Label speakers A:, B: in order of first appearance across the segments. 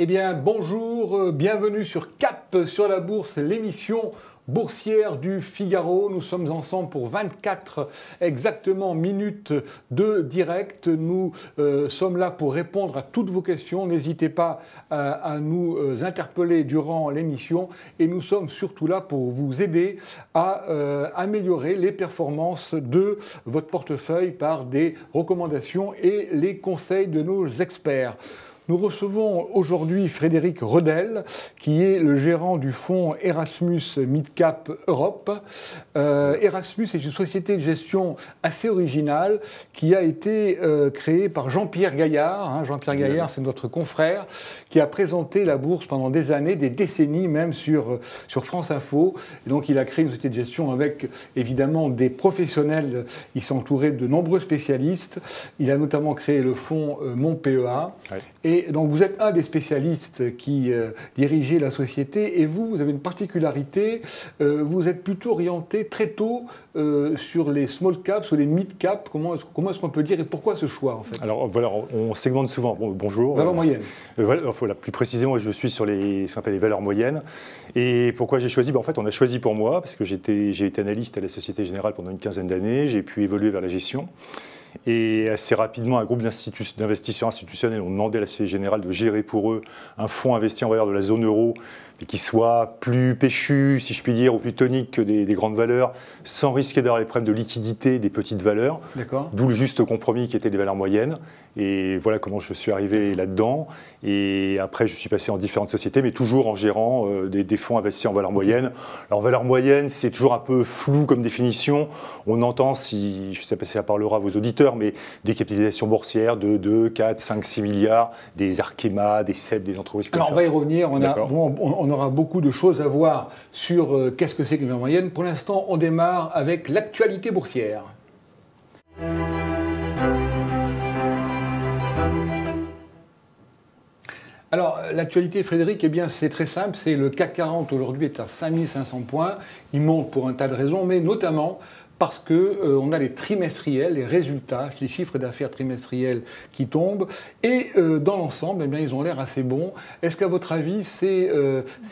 A: Eh bien, bonjour, bienvenue sur Cap sur la Bourse, l'émission boursière du Figaro. Nous sommes ensemble pour 24 exactement minutes de direct. Nous sommes là pour répondre à toutes vos questions. N'hésitez pas à nous interpeller durant l'émission. Et nous sommes surtout là pour vous aider à améliorer les performances de votre portefeuille par des recommandations et les conseils de nos experts. Nous recevons aujourd'hui Frédéric Redel, qui est le gérant du fonds Erasmus Midcap Europe. Erasmus est une société de gestion assez originale qui a été créée par Jean-Pierre Gaillard. Jean-Pierre Gaillard, c'est notre confrère, qui a présenté la bourse pendant des années, des décennies même sur France Info. Et donc il a créé une société de gestion avec évidemment des professionnels. Il s'est entouré de nombreux spécialistes. Il a notamment créé le fonds Mon PEA. Ouais. Et donc vous êtes un des spécialistes qui dirigeait la société et vous avez une particularité, vous êtes plutôt orienté très tôt sur les small caps ou les mid caps. Comment est-ce qu'on peut dire et pourquoi ce choix en fait?
B: Alors voilà, on segmente souvent. Bonjour.
A: Valeurs moyennes.
B: Voilà, plus précisément, je suis sur ce qu'on appelle les valeurs moyennes. Et pourquoi j'ai choisi? En fait, on a choisi pour moi parce que j'ai été analyste à la Société Générale pendant une quinzaine d'années. J'ai pu évoluer vers la gestion. Et assez rapidement, un groupe d'investisseurs institutionnels ont demandé à la Société Générale de gérer pour eux un fonds investi en valeur de la zone euro, mais qui soit plus péchu, si je puis dire, ou plus tonique que des grandes valeurs, sans risquer d'avoir les problèmes de liquidité des petites valeurs. D'où le juste compromis qui était des valeurs moyennes. Et voilà comment je suis arrivé là-dedans. Et après, je suis passé en différentes sociétés, mais toujours en gérant des fonds investis en valeurs moyennes. Alors, valeurs moyennes, c'est toujours un peu flou comme définition. On entend, je ne sais pas si ça parlera à vos auditeurs, mais des capitalisations boursières de 2, 4, 5, 6 milliards, des Arkema, des SEB, des entreprises comme ça.
A: Alors, on va y revenir. On aura beaucoup de choses à voir sur qu'est-ce que c'est qu'une valeur moyenne. Pour l'instant, on démarre avec l'actualité boursière. Alors, l'actualité, Frédéric, eh bien, c'est très simple. C'est le CAC 40 aujourd'hui est à 5500 points. Il monte pour un tas de raisons, mais notamment parce qu'on a les trimestriels, les résultats, les chiffres d'affaires trimestriels qui tombent. Et dans l'ensemble, eh bien, ils ont l'air assez bons. Est-ce qu'à votre avis, ces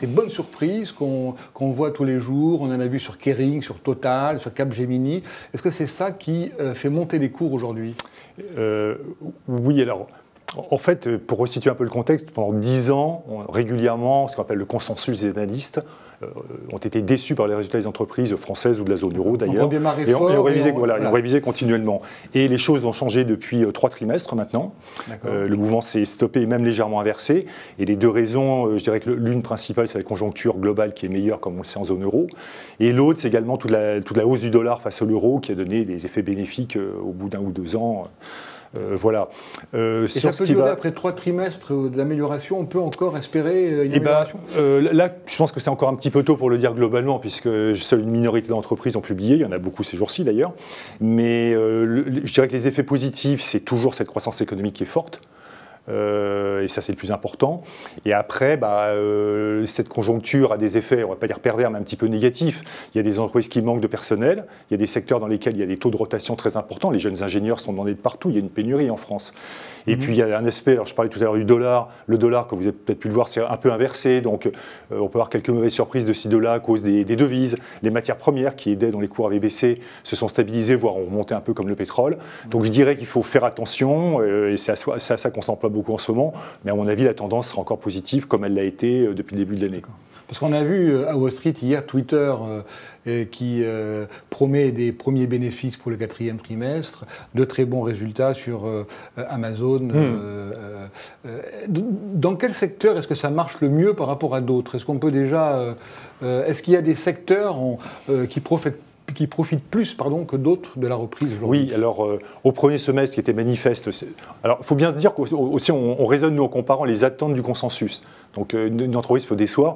A: bonnes surprises qu'on voit tous les jours, on en a vu sur Kering, sur Total, sur Capgemini, est-ce que c'est ça qui fait monter les cours aujourd'hui?
B: Oui, alors... En fait, pour resituer un peu le contexte, pendant 10 ans, régulièrement, ce qu'on appelle le consensus des analystes, ont été déçus par les résultats des entreprises françaises ou de la zone euro d'ailleurs.
A: Et
B: on révisait continuellement. Et les choses ont changé depuis 3 trimestres maintenant. Le mouvement s'est stoppé et même légèrement inversé. Et les deux raisons, je dirais que l'une principale, c'est la conjoncture globale qui est meilleure, comme on le sait, en zone euro. Et l'autre, c'est également toute la hausse du dollar face à l'euro qui a donné des effets bénéfiques au bout d'1 ou 2 ans. Voilà.
A: Et ça peut durer après 3 trimestres d'amélioration, on peut encore espérer une amélioration?
B: Là, je pense que c'est encore un petit peu tôt pour le dire globalement, puisque seule une minorité d'entreprises ont publié, il y en a beaucoup ces jours-ci d'ailleurs. Mais je dirais que les effets positifs, c'est toujours cette croissance économique qui est forte. Et ça, c'est le plus important. Et après, cette conjoncture a des effets, on ne va pas dire pervers, mais un petit peu négatifs. Il y a des entreprises qui manquent de personnel, il y a des secteurs dans lesquels il y a des taux de rotation très importants. Les jeunes ingénieurs sont demandés de partout, il y a une pénurie en France. Et puis, il y a un aspect, alors je parlais tout à l'heure du dollar. Le dollar, comme vous avez peut-être pu le voir, c'est un peu inversé. Donc, on peut avoir quelques mauvaises surprises de $6 à cause des devises. Les matières premières qui aidaient, dont les cours avaient baissé, se sont stabilisées, voire ont remonté un peu comme le pétrole. Donc, je dirais qu'il faut faire attention, et c'est à ça qu'on s'emploie beaucoup en ce moment, mais à mon avis, la tendance sera encore positive, comme elle l'a été depuis le début de l'année.
A: Parce qu'on a vu à Wall Street hier Twitter qui promet des premiers bénéfices pour le 4e trimestre, de très bons résultats sur Amazon. Dans quel secteur est-ce que ça marche le mieux par rapport à d'autres? Est-ce qu'on peut déjà... est-ce qu'il y a des secteurs qui profitent plus que d'autres de la reprise aujourd'hui?
B: Oui, alors au premier semestre qui était manifeste, alors il faut bien se dire qu'aussi on raisonne nous en comparant les attentes du consensus. Donc une entreprise peut décevoir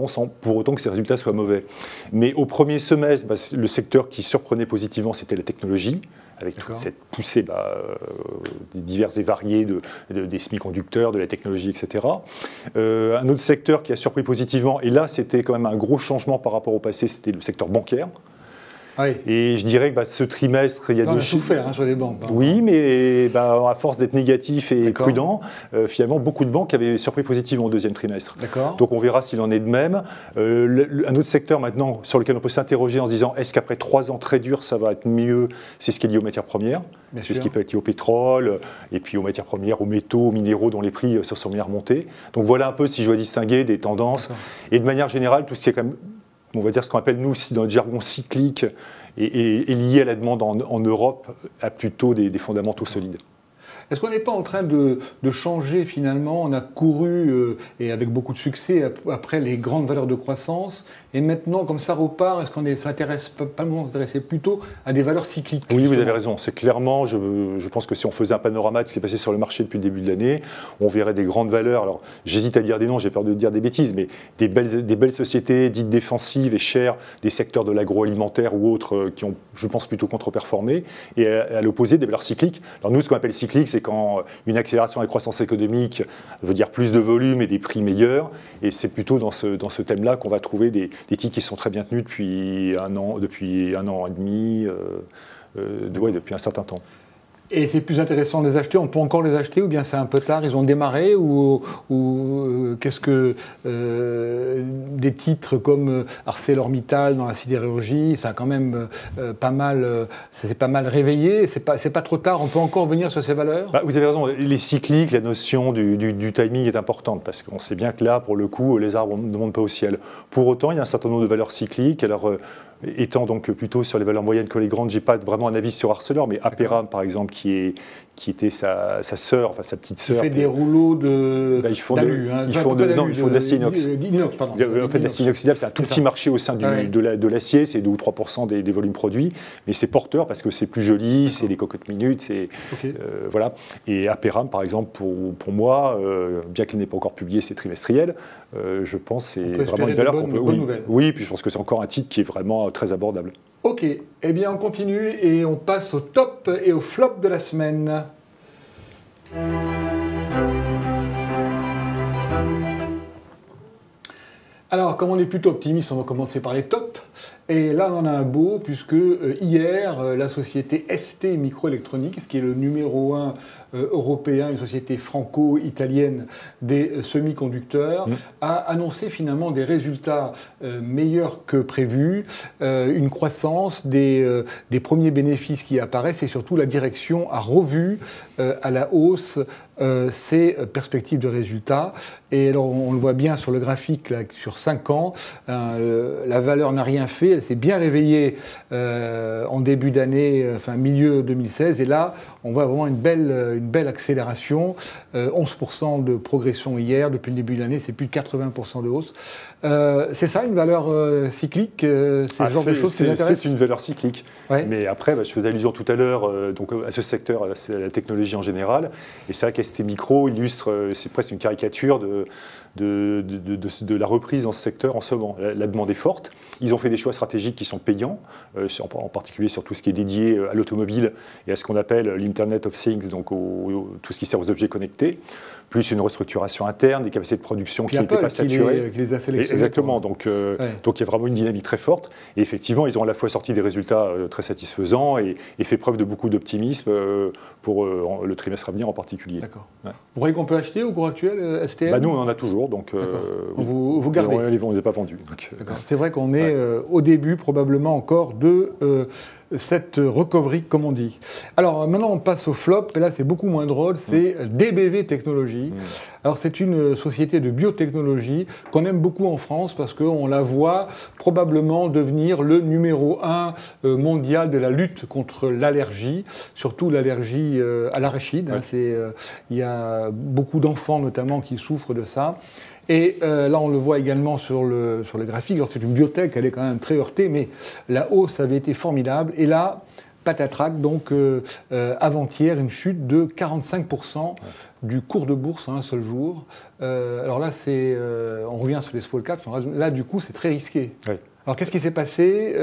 B: sans pour autant que ses résultats soient mauvais. Mais au premier semestre, le secteur qui surprenait positivement, c'était la technologie, avec toute cette poussée diverses et variées des semi-conducteurs, de la technologie, etc. Un autre secteur qui a surpris positivement, et là c'était quand même un gros changement par rapport au passé, c'était le secteur bancaire.
A: Oui.
B: Et je dirais que ce trimestre, il y a
A: deux chiffres. On a souffert sur les banques.
B: Oui, mais à force d'être négatif et prudent, finalement, beaucoup de banques avaient surpris positivement au deuxième trimestre. Donc on verra s'il en est de même. Un autre secteur maintenant sur lequel on peut s'interroger en se disant est-ce qu'après 3 ans très durs, ça va être mieux, c'est ce qui est lié aux matières premières. C'est ce qui peut être lié au pétrole, et puis aux matières premières, aux métaux, aux minéraux dont les prix se sont mis à remonter. Donc voilà un peu si je dois distinguer des tendances. Et de manière générale, tout ce qui est quand même, on va dire ce qu'on appelle nous dans le jargon cyclique et lié à la demande en Europe, a plutôt des fondamentaux solides.
A: Est-ce qu'on n'est pas en train de changer finalement? On a couru, et avec beaucoup de succès, après les grandes valeurs de croissance. Et maintenant, comme ça repart, est-ce qu'on ne s'intéresse pas s'intéresser plutôt à des valeurs cycliques?
B: Oui, vous avez raison. C'est clairement, je pense que si on faisait un panorama de ce qui s'est passé sur le marché depuis le début de l'année, on verrait des grandes valeurs. Alors, j'hésite à dire des noms, j'ai peur de dire des bêtises, mais des belles sociétés dites défensives et chères, des secteurs de l'agroalimentaire ou autres qui ont, je pense, plutôt contre-performé. Et à l'opposé, des valeurs cycliques. Alors nous, ce qu'on appelle cyclique, c'est quand une accélération de la croissance économique veut dire plus de volume et des prix meilleurs. Et c'est plutôt dans ce thème-là qu'on va trouver des titres qui sont très bien tenus depuis un an et demi, depuis un certain temps.
A: Et c'est plus intéressant de les acheter? On peut encore les acheter ou bien c'est un peu tard? Ils ont démarré ou qu'est-ce que des titres comme ArcelorMittal dans la sidérurgie, ça a quand même pas mal réveillé. C'est pas trop tard. On peut encore venir sur ces valeurs?
B: Vous avez raison. Les cycliques, la notion du timing est importante parce qu'on sait bien que là, pour le coup, les arbres ne montent pas au ciel. Pour autant, il y a un certain nombre de valeurs cycliques. Alors étant donc plutôt sur les valeurs moyennes que les grandes, j'ai pas vraiment un avis sur Arcelor, mais Aperam par exemple, qui était sa sœur, enfin sa petite sœur.
A: Qui fait des rouleaux
B: ils font de l'acier inox. En fait, l'acier inoxydable, c'est un tout petit marché au sein de l'acier, c'est 2 ou 3% des volumes produits, mais c'est porteur parce que c'est plus joli, c'est les cocottes minutes, voilà. Et Aperam, par exemple, pour moi, bien qu'il n'ait pas encore publié ses trimestriels, je pense que c'est vraiment une valeur qu'on peut. Oui, puis je pense que c'est encore un titre qui est vraiment très abordable.
A: Ok, eh bien on continue et on passe au top et au flop de la semaine. Alors, comme on est plutôt optimiste, on va commencer par les tops. Et là, on en a un beau, puisque hier, la société ST Microélectronique, qui est le numéro 1 européen, une société franco-italienne des semi-conducteurs, a annoncé finalement des résultats meilleurs que prévus, une croissance des premiers bénéfices qui apparaissent, et surtout la direction a revu à la hausse ses perspectives de résultats. Et alors, on le voit bien sur le graphique, là, sur 5 ans, la valeur n'a rien fait. Elle s'est bien réveillée en début d'année, milieu 2016. Et là, on voit vraiment une belle accélération. 11% de progression hier. Depuis le début de l'année, c'est plus de 80% de hausse. C'est ça, une valeur cyclique? C'est le genre de choses qui vous intéressent?
B: C'est une valeur cyclique. Ouais. Mais après, je faisais allusion tout à l'heure à ce secteur, c'est la technologie en général. Et c'est vrai qu'ST Micro illustre, c'est presque une caricature de la reprise dans ce secteur en ce moment. La demande est forte. Ils ont fait des choix stratégiques qui sont payants, en particulier sur tout ce qui est dédié à l'automobile et à ce qu'on appelle l'Internet of Things, donc tout ce qui sert aux objets connectés, plus une restructuration interne, des capacités de production qui n'étaient pas saturées.
A: Qui les a sélectionnés.
B: Exactement. Donc il y a vraiment une dynamique très forte. Et effectivement, ils ont à la fois sorti des résultats très satisfaisants et fait preuve de beaucoup d'optimisme pour le trimestre à venir en particulier.
A: D'accord. Ouais. Vous croyez qu'on peut acheter au cours actuel STM?
B: Nous, on en a toujours. Donc,
A: vous gardez?
B: On ne les a pas vendus.
A: C'est vrai qu'on est au début probablement encore de cette recovery, comme on dit. Alors maintenant, on passe au flop, et là c'est beaucoup moins drôle, c'est DBV Technologies. Alors c'est une société de biotechnologie qu'on aime beaucoup en France parce qu'on la voit probablement devenir le numéro 1 mondial de la lutte contre l'allergie, surtout l'allergie à l'arachide. Il y a beaucoup d'enfants notamment qui souffrent de ça. Et là, on le voit également sur le graphique. Alors, c'est une biotech, elle est quand même très heurtée, mais la hausse avait été formidable. Et là, patatrac, donc avant-hier, une chute de 45% du cours de bourse en un seul jour. Alors là, on revient sur les small caps. Là, du coup, c'est très risqué.
B: Oui.
A: Alors qu'est-ce qui s'est passé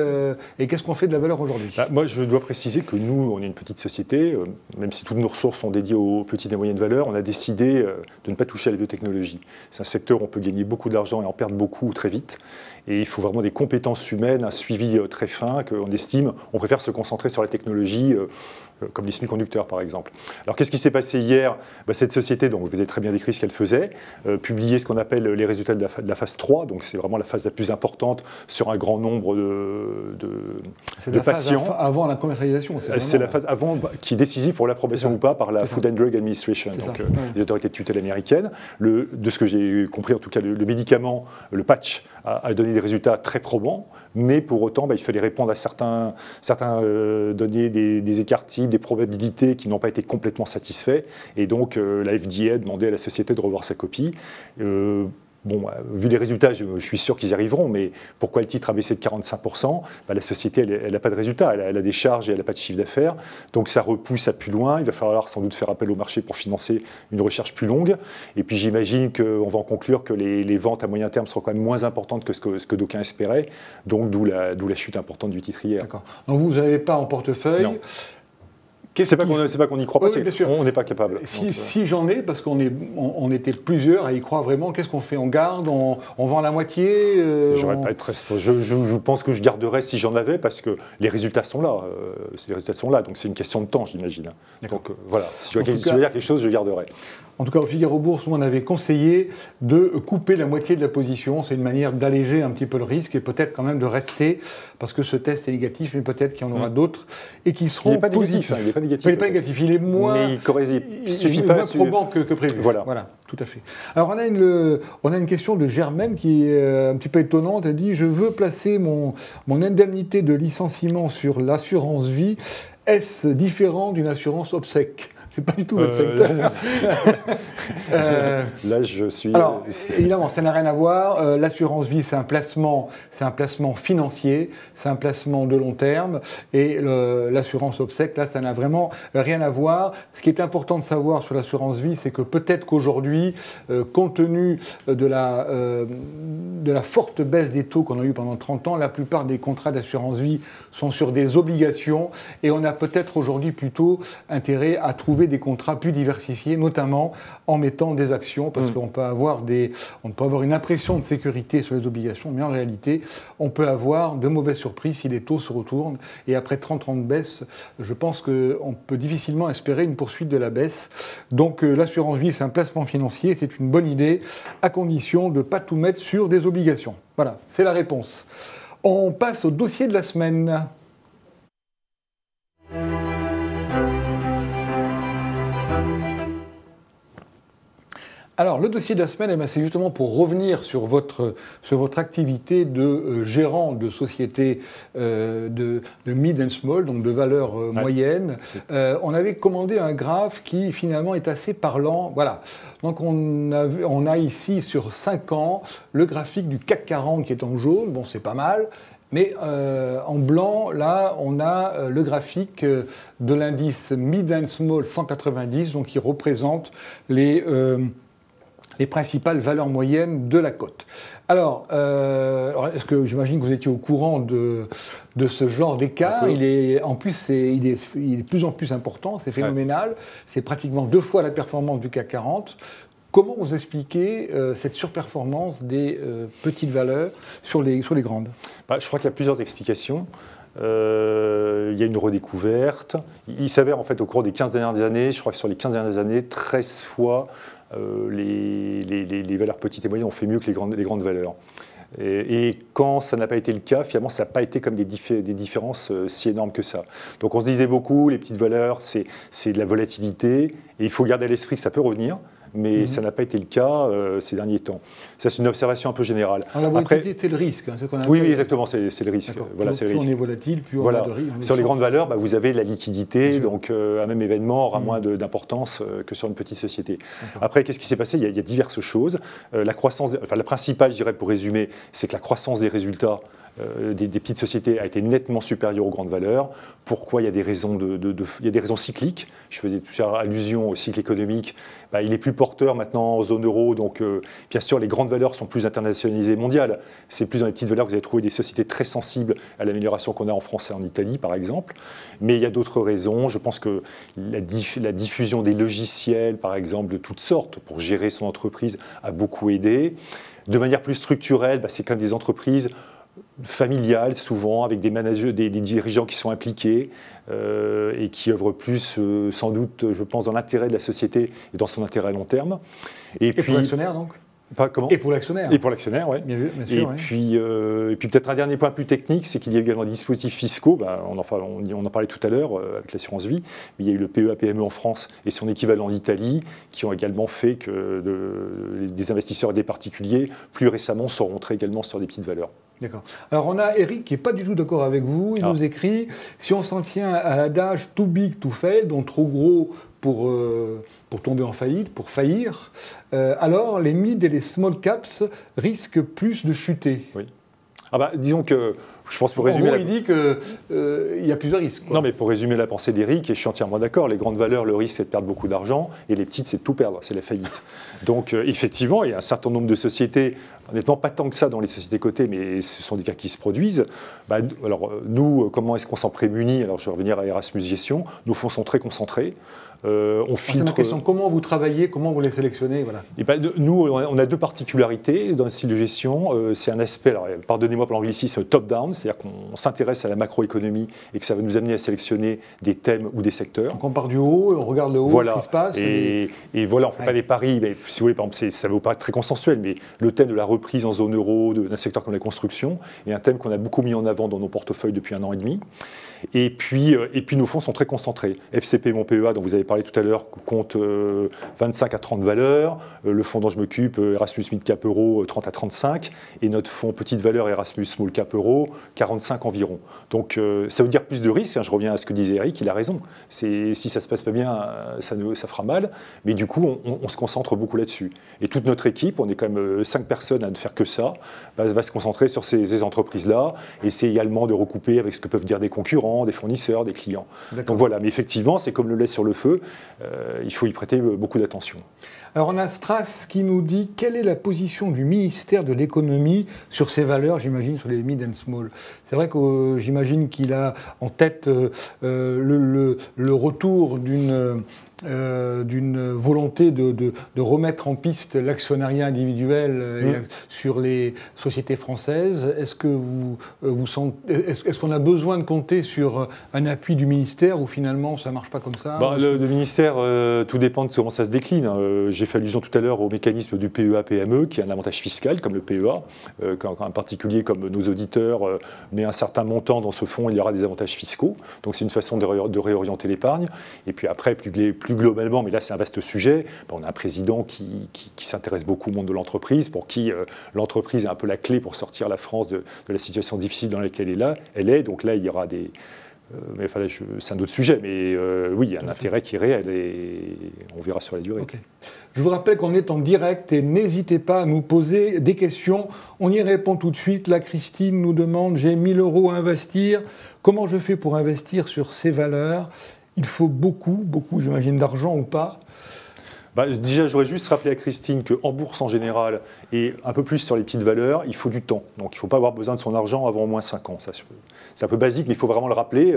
A: et qu'est-ce qu'on fait de la valeur aujourd'hui?
B: Moi, je dois préciser que nous, on est une petite société, même si toutes nos ressources sont dédiées aux petites et moyennes valeurs, on a décidé de ne pas toucher à la biotechnologie. C'est un secteur où on peut gagner beaucoup d'argent et en perdre beaucoup très vite. Et il faut vraiment des compétences humaines, un suivi très fin, qu'on estime. On préfère se concentrer sur la technologie, comme les semi-conducteurs par exemple. Alors qu'est-ce qui s'est passé hier? Cette société, donc vous avez très bien décrit ce qu'elle faisait, publiait ce qu'on appelle les résultats de la phase 3, donc c'est vraiment la phase la plus importante sur un grand nombre de patients.
A: Phase avant la commercialisation.
B: C'est la phase avant qui est décisive pour l'approbation ou pas par la Food and Drug Administration, donc les autorités de tutelle américaines. De ce que j'ai compris, en tout cas, le médicament, le patch, a donné des résultats très probants, mais pour autant, il fallait répondre à certains donner des écarts types, des probabilités qui n'ont pas été complètement satisfaits, et donc la FDA a demandé à la société de revoir sa copie. Vu les résultats, je suis sûr qu'ils y arriveront, mais pourquoi le titre a baissé de 45%? La société, elle n'a pas de résultats, elle a des charges et elle n'a pas de chiffre d'affaires, donc ça repousse à plus loin. Il va falloir sans doute faire appel au marché pour financer une recherche plus longue. Et puis j'imagine qu'on va en conclure que les ventes à moyen terme seront quand même moins importantes que ce que d'aucuns espéraient, donc d'où la chute importante du titre hier.
A: D'accord. Donc vous n'avez pas en portefeuille?
B: Non. C'est pas qu'on n'y croit pas, on n'est pas capable.
A: Si j'en ai, parce on était plusieurs à y croire vraiment, qu'est-ce qu'on fait? On garde, on vend la moitié
B: Pas être je pense que je garderais si j'en avais, parce que les résultats sont là. Donc c'est une question de temps, j'imagine. Donc voilà, si je veux dire quelque chose, je garderai.
A: En tout cas, au Figaro Bourse, on avait conseillé de couper la moitié de la position. C'est une manière d'alléger un petit peu le risque et peut-être quand même de rester, parce que ce test est négatif, mais peut-être qu'il y en aura d'autres et qui seront positifs.
B: Il n'est pas négatif.
A: Il n'est pas négatif. Il est moins, moins probant que prévu.
B: Voilà,
A: tout à fait. Alors, on a une question de Germaine qui est un petit peu étonnante. Elle dit « Je veux placer mon indemnité de licenciement sur l'assurance vie. Est-ce différent d'une assurance obsèque ?» C'est pas du tout votre secteur.
B: Là, je suis.
A: Alors, évidemment, ça n'a rien à voir. L'assurance vie, c'est un placement financier, c'est un placement de long terme. Et l'assurance obsèque, là, ça n'a vraiment rien à voir. Ce qui est important de savoir sur l'assurance vie, c'est que peut-être qu'aujourd'hui, compte tenu de la forte baisse des taux qu'on a eu pendant 30 ans, la plupart des contrats d'assurance vie sont sur des obligations. Et on a peut-être aujourd'hui plutôt intérêt à trouver des contrats plus diversifiés, notamment en mettant des actions, parce qu'on peut avoir une impression de sécurité sur les obligations, mais en réalité, on peut avoir de mauvaises surprises si les taux se retournent. Et après 30 ans de baisse, je pense qu'on peut difficilement espérer une poursuite de la baisse. Donc l'assurance vie, c'est un placement financier, c'est une bonne idée, à condition de ne pas tout mettre sur des obligations. Voilà, c'est la réponse. On passe au dossier de la semaine. Alors, le dossier de la semaine, c'est justement pour revenir sur votre activité de gérant de société de mid and small, donc de valeur moyenne. On avait commandé un graphe qui, finalement, est assez parlant. Voilà. Donc, on a ici, sur 5 ans, le graphique du CAC 40 qui est en jaune. Bon, c'est pas mal. Mais en blanc, là, on a le graphique de l'indice Mid and Small 190, donc qui représente les principales valeurs moyennes de la cote. Alors est-ce que j'imagine que vous étiez au courant de ce genre d'écart? Il est de plus en plus important, c'est phénoménal. C'est pratiquement 2 fois la performance du CAC 40. Comment vous expliquez cette surperformance des petites valeurs sur les grandes?
B: Je crois qu'il y a plusieurs explications. Il y a une redécouverte. Il s'avère en fait au cours des 15 dernières années, je crois que sur les 15 dernières années, 13 fois les valeurs petites et moyennes ont fait mieux que les grandes valeurs. Et quand ça n'a pas été le cas, finalement, ça n'a pas été comme des différences si énormes que ça. Donc on se disait beaucoup, les petites valeurs, c'est de la volatilité, et il faut garder à l'esprit que ça peut revenir. Mais ça n'a pas été le cas ces derniers temps. Ça, c'est une observation un peu générale.
A: Alors, la volatilité, c'est le risque. Hein,
B: oui, exactement, c'est le risque.
A: Voilà, plus on est volatile, plus on a de risque.
B: Sur les grandes valeurs, vous avez la liquidité, donc un même événement aura moins d'importance que sur une petite société. Après, qu'est-ce qui s'est passé? Il y a diverses choses. La principale, je dirais, pour résumer, c'est que la croissance des résultats des petites sociétés a été nettement supérieur aux grandes valeurs. Pourquoi? Il y a des raisons, il y a des raisons cycliques. Je faisais toujours allusion au cycle économique. Il est plus porteur maintenant en zone euro, donc bien sûr les grandes valeurs sont plus internationalisées mondiales. C'est plus dans les petites valeurs que vous allez trouver des sociétés très sensibles à l'amélioration qu'on a en France et en Italie par exemple. Mais il y a d'autres raisons. Je pense que la diffusion des logiciels par exemple de toutes sortes pour gérer son entreprise a beaucoup aidé. De manière plus structurelle, c'est quand même des entreprises familiales souvent, avec des managers, des dirigeants qui sont impliqués et qui œuvrent plus sans doute, je pense, dans l'intérêt de la société et dans son intérêt à long terme.
A: Et puis, pour l'actionnaire donc?
B: Comment?
A: Et pour l'actionnaire.
B: Et pour l'actionnaire, oui.
A: Bien sûr,
B: et puis peut-être un dernier point plus technique, c'est qu'il y a également des dispositifs fiscaux. On en parlait tout à l'heure avec l'assurance vie, mais il y a eu le PEA-PME en France et son équivalent en Italie, qui ont également fait que des investisseurs et des particuliers, plus récemment, sont rentrés également sur des petites valeurs.
A: D'accord. Alors on a Eric qui n'est pas du tout d'accord avec vous. Il nous écrit « Si on s'en tient à l'adage « too big to fail », donc trop gros pour tomber en faillite, pour faillir, alors les mid et les small caps risquent plus de chuter. »
B: Oui. Disons que, je pense pour résumer...
A: il dit qu'il y a plusieurs risques.
B: Non, mais pour résumer la pensée d'Eric, et je suis entièrement d'accord, les grandes valeurs, le risque c'est de perdre beaucoup d'argent, et les petites c'est de tout perdre, c'est la faillite. Donc effectivement, il y a un certain nombre de sociétés, honnêtement pas tant que ça dans les sociétés cotées, mais ce sont des cas qui se produisent. Alors nous, comment est-ce qu'on s'en prémunit? Alors je vais revenir à Erasmus Gestion, nos fonds sont très concentrés. On filtre.
A: Ma question, comment vous travaillez, comment vous les sélectionnez, voilà.
B: Nous, on a deux particularités dans le style de gestion. C'est un aspect, alors pardonnez-moi pour l'anglicisme, top-down, c'est-à-dire qu'on s'intéresse à la macroéconomie et que ça va nous amener à sélectionner des thèmes ou des secteurs.
A: Donc on part du haut, on regarde le haut, ce qui se passe.
B: Et voilà, on ne fait pas des paris. Mais, si vous voulez, par exemple, ça va vous paraître très consensuel, mais le thème de la reprise en zone euro, d'un secteur comme la construction, est un thème qu'on a beaucoup mis en avant dans nos portefeuilles depuis 1 an et demi. Et puis nos fonds sont très concentrés. FCP Mon PEA, dont vous avez parlé tout à l'heure, compte 25 à 30 valeurs. Le fonds dont je m'occupe, Erasmus Mid Cap Euro, 30 à 35. Et notre fonds Petite Valeur, Erasmus Small Cap Euro, 45 environ. Donc ça veut dire plus de risques. Je reviens à ce que disait Eric, il a raison. Si ça ne se passe pas bien, ça fera mal. Mais du coup, on se concentre beaucoup là-dessus. Et toute notre équipe, on est quand même 5 personnes à ne faire que ça, va se concentrer sur ces entreprises-là. Et c'est également de recouper avec ce que peuvent dire des concurrents, des fournisseurs, des clients. Donc voilà, mais effectivement, c'est comme le lait sur le feu, il faut y prêter beaucoup d'attention.
A: Alors on a Strass qui nous dit quelle est la position du ministère de l'économie sur ces valeurs, j'imagine, sur les mid and small. C'est vrai que j'imagine qu'il a en tête le retour d'une volonté de remettre en piste l'actionnariat individuel sur les sociétés françaises. Est-ce que est-ce qu'on a besoin de compter sur un appui du ministère ou finalement ça ne marche pas comme ça?
B: Le ministère, tout dépend de comment ça se décline. J'ai fait allusion tout à l'heure au mécanisme du PEA-PME qui a un avantage fiscal comme le PEA. Quand un particulier comme nos auditeurs met un certain montant dans ce fonds, il y aura des avantages fiscaux. Donc c'est une façon de réorienter l'épargne. Et puis après, plus globalement, mais là c'est un vaste sujet, on a un président qui s'intéresse beaucoup au monde de l'entreprise, pour qui l'entreprise est un peu la clé pour sortir la France de la situation difficile dans laquelle elle est. Donc là, il y aura des... mais enfin, c'est un autre sujet, mais oui, il y a un intérêt qui est réel et on verra sur la durée.
A: Okay. Je vous rappelle qu'on est en direct et n'hésitez pas à nous poser des questions. On y répond tout de suite. Là, Christine nous demande, j'ai 1 000 € à investir. Comment je fais pour investir sur ces valeurs? Il faut beaucoup, j'imagine, d'argent ou pas?
B: Déjà, je voudrais juste rappeler à Christine qu'en bourse en général, et un peu plus sur les petites valeurs, il faut du temps. Donc il ne faut pas avoir besoin de son argent avant au moins 5 ans. C'est un peu basique, mais il faut vraiment le rappeler.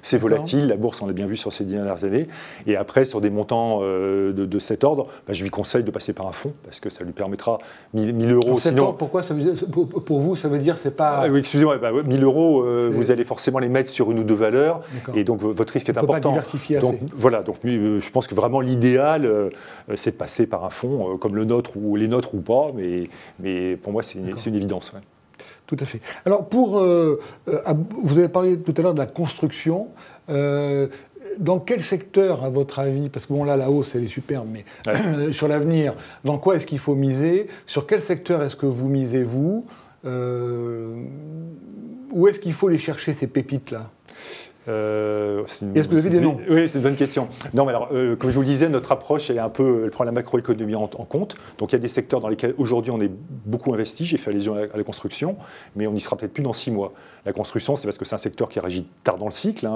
B: C'est volatile, la bourse, on l'a bien vu sur ces 10 dernières années. Et après, sur des montants de cet ordre, je lui conseille de passer par un fonds, parce que ça lui permettra 1 000 €.
A: Sinon, pourquoi ça veut dire, pour vous, ça veut dire c'est pas...
B: oui, excusez-moi, 1 000 €, vous allez forcément les mettre sur une ou deux valeurs, et donc votre risque est important.
A: On ne peut pas diversifier assez.
B: Donc voilà, je pense que vraiment l'idéal... c'est de passer par un fonds comme le nôtre ou les nôtres ou pas, mais pour moi c'est une évidence. Ouais.
A: Tout à fait. Alors vous avez parlé tout à l'heure de la construction. Dans quel secteur, à votre avis, parce que là la hausse elle est superbe, mais sur l'avenir, dans quoi est-ce qu'il faut miser? Sur quel secteur est-ce que vous misez vous? Où est-ce qu'il faut les chercher ces pépites-là? Est-ce que vous avez des noms?
B: Oui, c'est une bonne question. Non, mais alors, comme je vous le disais, notre approche, elle prend la macroéconomie en compte. Donc, il y a des secteurs dans lesquels aujourd'hui on est beaucoup investi. J'ai fait allusion à la construction, mais on n'y sera peut-être plus dans 6 mois. La construction, c'est parce que c'est un secteur qui réagit tard dans le cycle.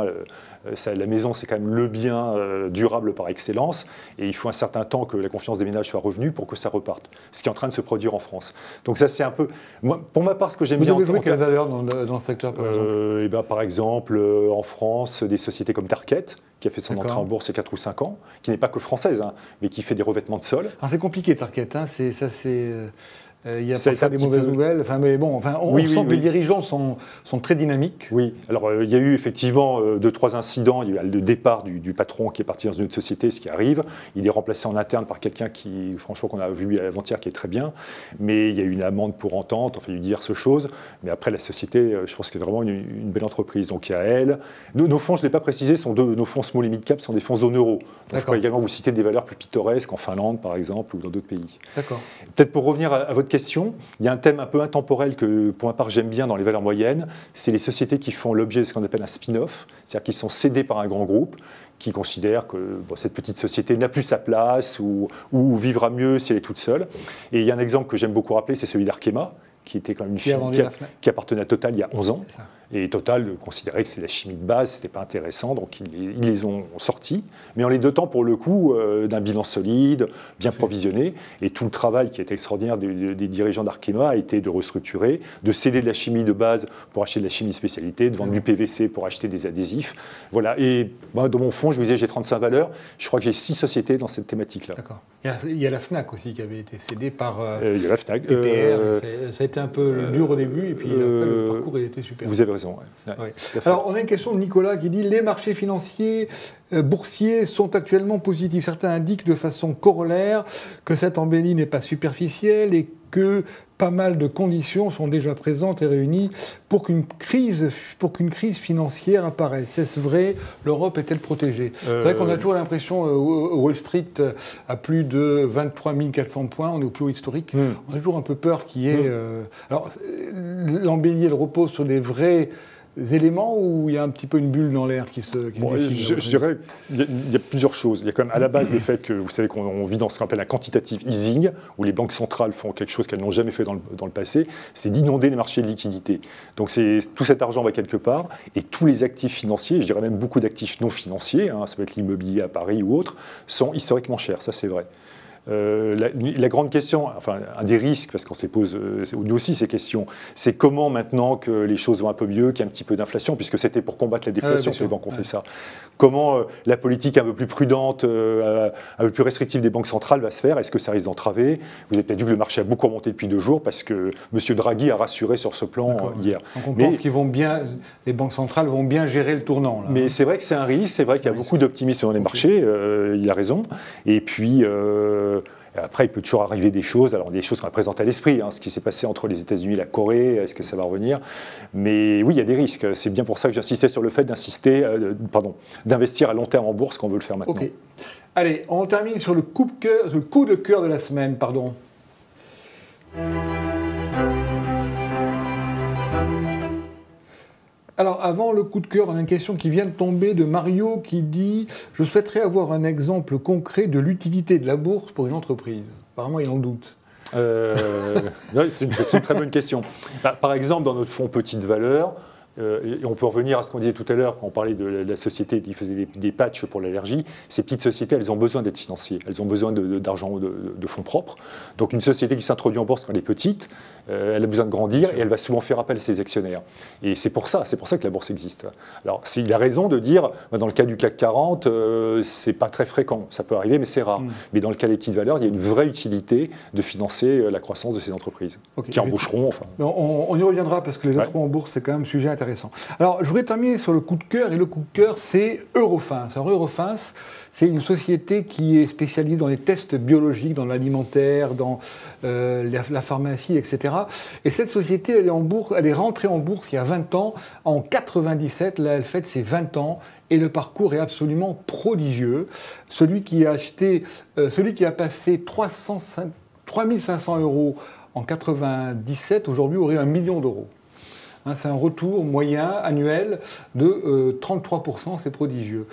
B: La maison, c'est quand même le bien durable par excellence. Et il faut un certain temps que la confiance des ménages soit revenue pour que ça reparte. Ce qui est en train de se produire en France. Donc, ça, c'est un peu. Moi, pour ma part, ce que j'aime bien.
A: Vous avez joué quelle valeur dans le secteur, par exemple?
B: Par exemple, en France, des sociétés comme Tarkett, qui a fait son entrée en bourse il y a 4 ou 5 ans, qui n'est pas que française, mais qui fait des revêtements de sol.
A: Alors c'est compliqué, Tarkett, il y a parfois des mauvaises nouvelles, on sent que les dirigeants sont très dynamiques.
B: Oui, alors il y a eu effectivement 2-3 incidents. Il y a eu le départ du patron qui est parti dans une autre société, ce qui arrive. Il est remplacé en interne par quelqu'un qui, franchement, qu'on a vu avant-hier, qui est très bien. Mais il y a eu une amende pour entente, il y a eu diverses choses. Mais après, la société, je pense que c'est vraiment une belle entreprise. Donc il y a elle. Nos fonds, je ne l'ai pas précisé, nos fonds small et mid cap sont des fonds zone euro. Donc je pourrais également vous citer des valeurs plus pittoresques en Finlande, par exemple, ou dans d'autres pays.
A: D'accord.
B: Peut-être pour revenir à votre question, il y a un thème un peu intemporel que, pour ma part, j'aime bien dans les valeurs moyennes, c'est les sociétés qui font l'objet de ce qu'on appelle un spin-off, c'est-à-dire qui sont cédées par un grand groupe, qui considère que cette petite société n'a plus sa place ou vivra mieux si elle est toute seule. Et il y a un exemple que j'aime beaucoup rappeler, c'est celui d'Arkema, qui était quand même une firme qui appartenait à Total il y a 11 ans. Et Total considérait que c'était la chimie de base, c'était pas intéressant, donc ils les ont sortis, mais en les dotant pour le coup d'un bilan solide, bien provisionné. Et tout le travail qui était extraordinaire des dirigeants d'Arkema a été de restructurer, de céder de la chimie de base pour acheter de la chimie de spécialité, de vendre du PVC pour acheter des adhésifs. Voilà. Et moi, dans mon fonds, je vous disais, j'ai 35 valeurs. Je crois que j'ai 6 sociétés dans cette thématique-là.
A: D'accord. Il y a la Fnac aussi qui avait été cédée par
B: il y a la Fnac.
A: Ça a été un peu dur au début, et puis après, le parcours il était super.
B: Vous avez raison.
A: Ouais. Alors, on a une question de Nicolas qui dit « Les marchés financiers boursiers sont actuellement positifs. Certains indiquent de façon corollaire que cette embellie n'est pas superficielle et que pas mal de conditions sont déjà présentes et réunies pour qu'une crise financière apparaisse. Est-ce vrai? L'Europe est-elle protégée ?» C'est vrai qu'on a toujours l'impression, Wall Street à plus de 23 400 points, on est au plus haut historique, on a toujours un peu peur qu'il y ait... Alors, l'embellie, elle repose sur des vrais éléments où il y a un petit peu une bulle dans l'air qui se dessine?
B: Je dirais qu'il y a plusieurs choses. Il y a quand même à la base le fait que, vous savez qu'on vit dans ce qu'on appelle un quantitative easing, où les banques centrales font quelque chose qu'elles n'ont jamais fait dans le passé, c'est d'inonder les marchés de liquidités. Donc tout cet argent va quelque part, et tous les actifs financiers, je dirais même beaucoup d'actifs non financiers, ça peut être l'immobilier à Paris ou autre, sont historiquement chers, ça c'est vrai. La grande question, enfin un des risques, parce qu'on se pose nous aussi ces questions, c'est comment maintenant que les choses vont un peu mieux, qu'il y a un petit peu d'inflation, puisque c'était pour combattre la déflation que les banques ont fait ça. Comment la politique un peu plus prudente, un peu plus restrictive des banques centrales va se faire? Est-ce que ça risque d'entraver? Vous avez peut-être vu que le marché a beaucoup remonté depuis 2 jours parce que M. Draghi a rassuré sur ce plan hier.
A: Donc on pense qu'ils vont bien, les banques centrales vont bien gérer le tournant. Là,
B: mais c'est vrai que c'est un risque, c'est vrai qu'il y a beaucoup d'optimisme dans les marchés, il a raison. Et puis... après, il peut toujours arriver des choses, alors des choses qu'on a présentées à l'esprit, ce qui s'est passé entre les États-Unis et la Corée, est-ce que ça va revenir? Mais oui, il y a des risques. C'est bien pour ça que j'insistais sur le fait d'investir à long terme en bourse quand on veut le faire maintenant.
A: Ok. Allez, on termine sur le coup de cœur de la semaine, pardon. Alors, avant le coup de cœur, on a une question qui vient de tomber de Mario qui dit « Je souhaiterais avoir un exemple concret de l'utilité de la bourse pour une entreprise. » Apparemment, il en doute.
B: C'est une très bonne question. Par exemple, dans notre fonds petite valeur, et on peut revenir à ce qu'on disait tout à l'heure quand on parlait de la société qui faisait des patchs pour l'allergie. Ces petites sociétés, elles ont besoin d'être financières. Elles ont besoin d'argent, de fonds propres. Donc une société qui s'introduit en bourse quand elle est petite, elle a besoin de grandir et elle va souvent faire appel à ses actionnaires. Et c'est pour ça que la bourse existe. Alors il a raison de dire, dans le cas du CAC 40, c'est pas très fréquent. Ça peut arriver, mais c'est rare. Mais dans le cas des petites valeurs, il y a une vraie utilité de financer la croissance de ces entreprises qui embaucheront. Enfin.
A: On y reviendra parce que les introns en bourse, c'est quand même un sujet intéressant. Alors, je voudrais terminer sur le coup de cœur, et le coup de cœur, c'est Eurofins. Alors, Eurofins, c'est une société qui est spécialisée dans les tests biologiques, dans l'alimentaire, dans la pharmacie, etc. Et cette société, elle est rentrée en bourse il y a 20 ans, en 97, là, elle fête ses 20 ans, et le parcours est absolument prodigieux. Celui qui a passé 3 500 € en 97, aujourd'hui aurait 1 million d'euros. Hein, c'est un retour moyen annuel de 33%, c'est prodigieux.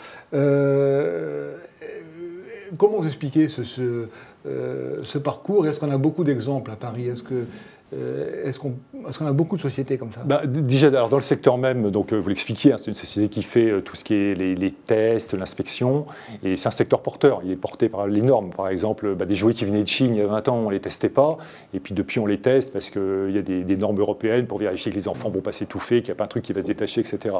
A: Comment vous expliquez ce parcours? Est-ce qu'on a beaucoup d'exemples à Paris? Est-ce qu'on a beaucoup de sociétés comme ça?
B: Déjà, alors dans le secteur même, donc vous l'expliquiez, hein, c'est une société qui fait tout ce qui est les tests, l'inspection, et c'est un secteur porteur. Il est porté par les normes. Par exemple, des jouets qui venaient de Chine il y a 20 ans, on ne les testait pas, et puis depuis on les teste parce qu'il y a des normes européennes pour vérifier que les enfants ne vont pas s'étouffer, qu'il n'y a pas un truc qui va se détacher, etc.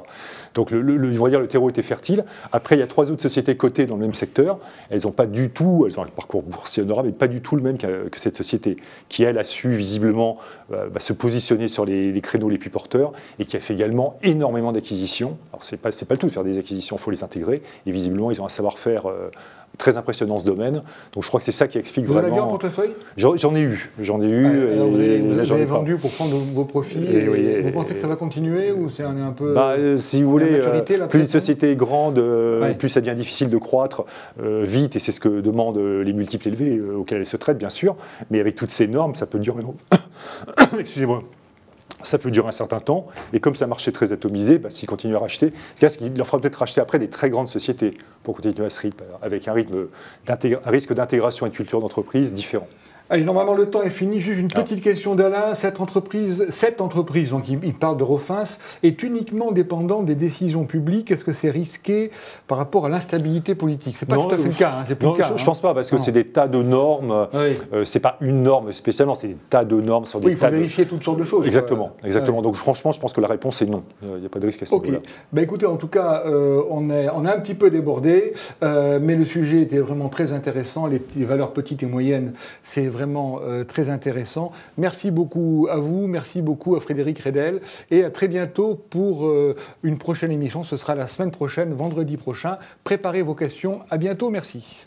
B: Donc on va dire, le terreau était fertile. Après, il y a 3 autres sociétés cotées dans le même secteur. Elles n'ont pas du tout, elles ont un parcours boursier honorable, mais pas du tout le même que cette société, qui elle a su visiblement se positionner sur les créneaux les plus porteurs et qui a fait également énormément d'acquisitions. Alors c'est pas le tout de faire des acquisitions, il faut les intégrer et visiblement ils ont un savoir-faire très impressionnant dans ce domaine. Donc je crois que c'est ça qui explique vraiment.
A: Vous en aviez en portefeuille?
B: J'en ai eu.
A: Alors vous avez vendu pour prendre vos profits. Vous pensez que ça va continuer ou c'est un peu
B: si vous voulez, plus une société est grande, plus ça devient difficile de croître vite et c'est ce que demandent les multiples élevés auxquels elle se traite bien sûr. Mais avec toutes ces normes, ça peut durer. Excusez-moi. Ça peut durer un certain temps, et comme c'est un marché très atomisé, s'ils continuent à racheter, il leur faudra peut-être racheter après des très grandes sociétés pour continuer à ce rythme, avec un risque d'intégration et de culture d'entreprise différent.
A: Allez, normalement, le temps est fini. Juste une petite question d'Alain. Cette entreprise, donc il parle de Rofins, est uniquement dépendante des décisions publiques. Est-ce que c'est risqué par rapport à l'instabilité politique? C'est pas tout à fait le cas. Hein, c'est plus le cas.
B: Je pense pas, parce que c'est des tas de normes. Oui. C'est pas une norme spécialement, c'est des tas de normes sur des tas
A: il faut vérifier toutes sortes de choses.
B: Exactement. Ouais. Donc franchement, je pense que la réponse est non. Il n'y a pas de risque à ce niveau-là.
A: Écoutez, en tout cas, on a un petit peu débordé, mais le sujet était vraiment très intéressant. Les valeurs petites et moyennes, c'est vraiment très intéressant. Merci beaucoup à vous, merci beaucoup à Frédéric Redel et à très bientôt pour une prochaine émission. Ce sera la semaine prochaine, vendredi prochain. Préparez vos questions. À bientôt, merci.